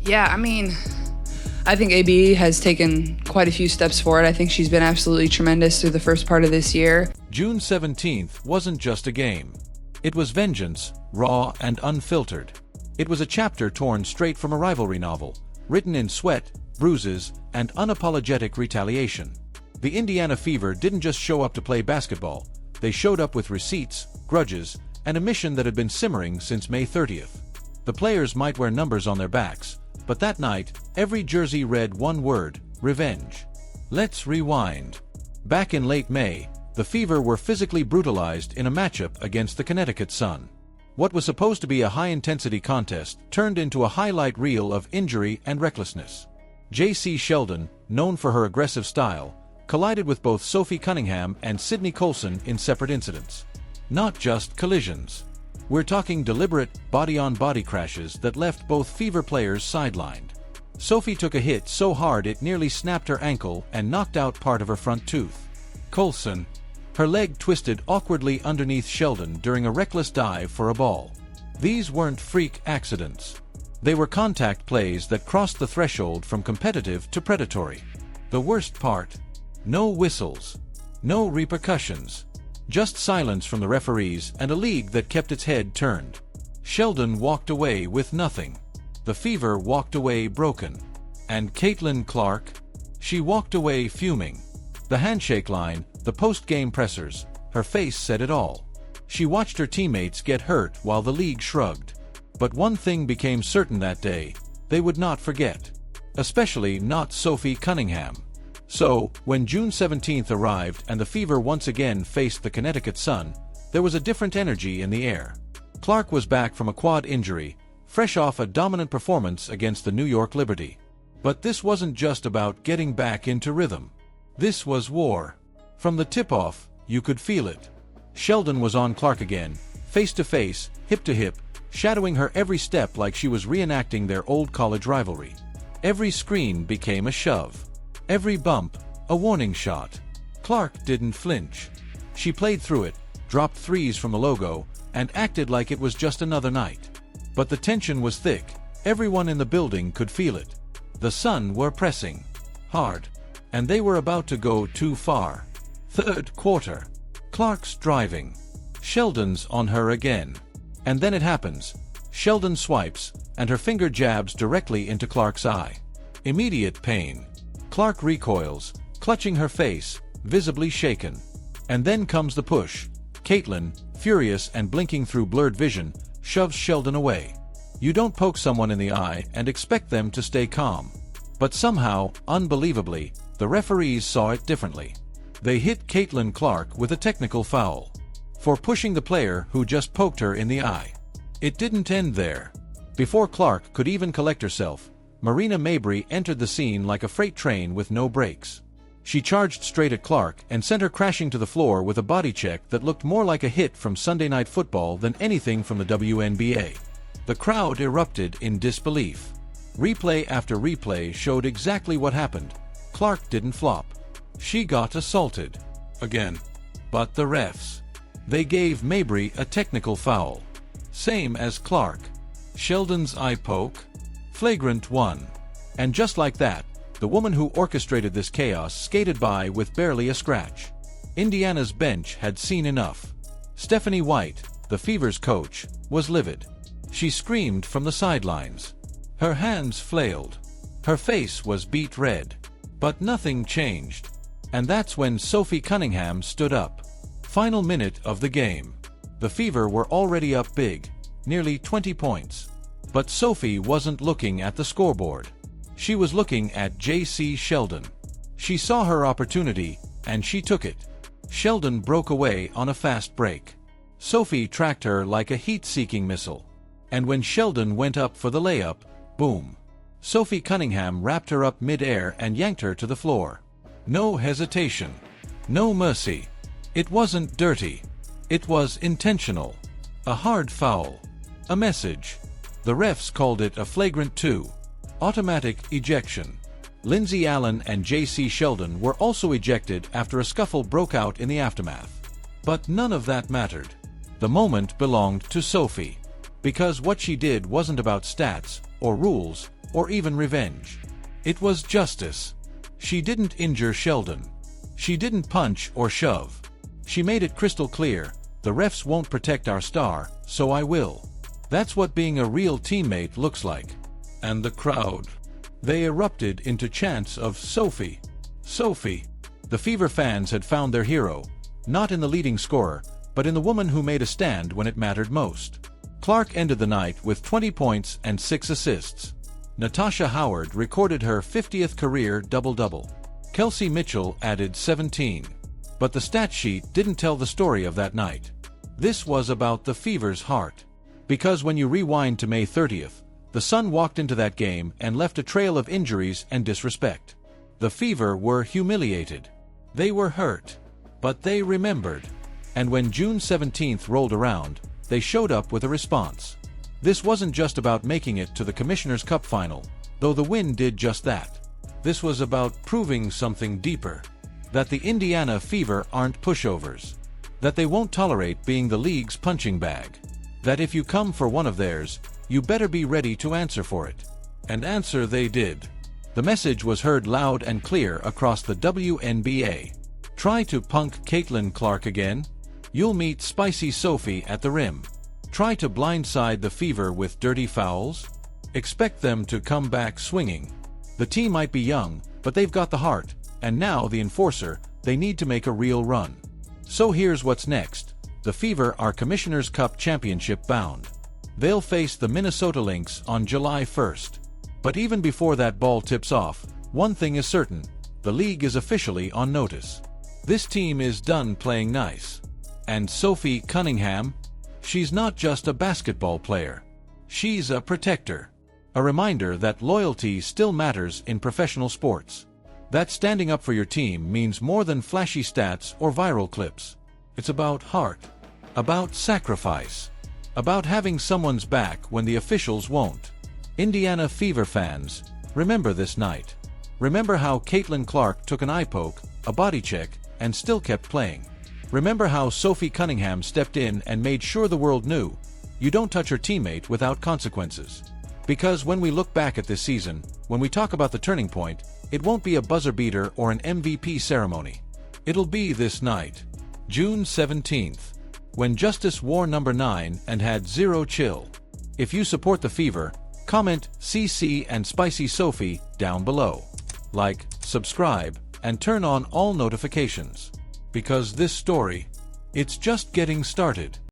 Yeah, I mean, I think AB has taken quite a few steps forward. I think she's been absolutely tremendous through the first part of this year. June 17th wasn't just a game. It was vengeance, raw and unfiltered. It was a chapter torn straight from a rivalry novel, written in sweat, bruises, and unapologetic retaliation. The Indiana Fever didn't just show up to play basketball. They showed up with receipts, grudges, and a mission that had been simmering since May 30th. The players might wear numbers on their backs, but that night, every jersey read one word: revenge. Let's rewind. Back in late May, the Fever were physically brutalized in a matchup against the Connecticut Sun. What was supposed to be a high-intensity contest turned into a highlight reel of injury and recklessness. Jacy Sheldon, known for her aggressive style, collided with both Sophie Cunningham and Colson in separate incidents. Not just collisions. We're talking deliberate, body-on-body crashes that left both Fever players sidelined. Sophie took a hit so hard it nearly snapped her ankle and knocked out part of her front tooth. Colson. Her leg twisted awkwardly underneath Sheldon during a reckless dive for a ball. These weren't freak accidents. They were contact plays that crossed the threshold from competitive to predatory. The worst part? No whistles. No repercussions. Just silence from the referees and a league that kept its head turned. Sheldon walked away with nothing. The Fever walked away broken. And Caitlin Clark? She walked away fuming. The handshake line, the post-game pressers, her face said it all. She watched her teammates get hurt while the league shrugged. But one thing became certain that day: they would not forget. Especially not Sophie Cunningham. So, when June 17th arrived and the Fever once again faced the Connecticut Sun, there was a different energy in the air. Clark was back from a quad injury, fresh off a dominant performance against the New York Liberty. But this wasn't just about getting back into rhythm. This was war. From the tip-off, you could feel it. Sheldon was on Clark again, face to face, hip to hip, shadowing her every step like she was reenacting their old college rivalry. Every screen became a shove. Every bump, a warning shot. Clark didn't flinch. She played through it, dropped threes from the logo, and acted like it was just another night. But the tension was thick. Everyone in the building could feel it. The Sun were pressing hard, and they were about to go too far. Third quarter. Clark's driving. Sheldon's on her again. And then it happens. Sheldon swipes, and her finger jabs directly into Clark's eye. Immediate pain. Clark recoils, clutching her face, visibly shaken. And then comes the push. Caitlin, furious and blinking through blurred vision, shoves Sheldon away. You don't poke someone in the eye and expect them to stay calm. But somehow, unbelievably, the referees saw it differently. They hit Caitlin Clark with a technical foul for pushing the player who just poked her in the eye. It didn't end there. Before Clark could even collect herself, Marina Mabrey entered the scene like a freight train with no brakes. She charged straight at Clark and sent her crashing to the floor with a body check that looked more like a hit from Sunday Night Football than anything from the WNBA. The crowd erupted in disbelief. Replay after replay showed exactly what happened. Clark didn't flop. She got assaulted. Again. But the refs. They gave Mabrey a technical foul. Same as Clark. Sheldon's eye poke? Flagrant 1. And just like that, the woman who orchestrated this chaos skated by with barely a scratch. Indiana's bench had seen enough. Stephanie White, the Fever's coach, was livid. She screamed from the sidelines. Her hands flailed. Her face was beet red. But nothing changed. And that's when Sophie Cunningham stood up. Final minute of the game. The Fever were already up big, nearly 20 points. But Sophie wasn't looking at the scoreboard. She was looking at Jacy Sheldon. She saw her opportunity, and she took it. Sheldon broke away on a fast break. Sophie tracked her like a heat-seeking missile. And when Sheldon went up for the layup, boom. Sophie Cunningham wrapped her up mid-air and yanked her to the floor. No hesitation. No mercy. It wasn't dirty. It was intentional. A hard foul. A message. The refs called it a flagrant 2. Automatic ejection. Lindsay Allen and Jacy Sheldon were also ejected after a scuffle broke out in the aftermath. But none of that mattered. The moment belonged to Sophie. Because what she did wasn't about stats or rules, or even revenge. It was justice. She didn't injure Sheldon. She didn't punch or shove. She made it crystal clear, the refs won't protect our star, so I will. That's what being a real teammate looks like. And the crowd. They erupted into chants of Sophie. Sophie. The Fever fans had found their hero, not in the leading scorer, but in the woman who made a stand when it mattered most. Clark ended the night with 20 points and 6 assists. Natasha Howard recorded her 50th career double-double. Kelsey Mitchell added 17. But the stat sheet didn't tell the story of that night. This was about the Fever's heart. Because when you rewind to May 30th, the Sun walked into that game and left a trail of injuries and disrespect. The Fever were humiliated. They were hurt. But they remembered. And when June 17th rolled around, they showed up with a response. This wasn't just about making it to the Commissioner's Cup final, though the win did just that. This was about proving something deeper. That the Indiana Fever aren't pushovers. That they won't tolerate being the league's punching bag. That if you come for one of theirs, you better be ready to answer for it. And answer they did. The message was heard loud and clear across the WNBA. Try to punk Caitlin Clark again? You'll meet Spicy Sophie at the rim. Try to blindside the Fever with dirty fouls? Expect them to come back swinging. The team might be young, but they've got the heart, and now the enforcer, they need to make a real run. So here's what's next. The Fever are Commissioner's Cup championship bound. They'll face the Minnesota Lynx on July 1st. But even before that ball tips off, one thing is certain, the league is officially on notice. This team is done playing nice. And Sophie Cunningham? She's not just a basketball player. She's a protector. A reminder that loyalty still matters in professional sports. That standing up for your team means more than flashy stats or viral clips. It's about heart. About sacrifice. About having someone's back when the officials won't. Indiana Fever fans, remember this night. Remember how Caitlin Clark took an eye poke, a body check, and still kept playing. Remember how Sophie Cunningham stepped in and made sure the world knew, you don't touch your teammate without consequences. Because when we look back at this season, when we talk about the turning point, it won't be a buzzer beater or an MVP ceremony. It'll be this night, June 17th, when Justice wore number 9 and had zero chill. If you support the Fever, comment CC and Spicy Sophie down below. Like, subscribe, and turn on all notifications. Because this story, it's just getting started.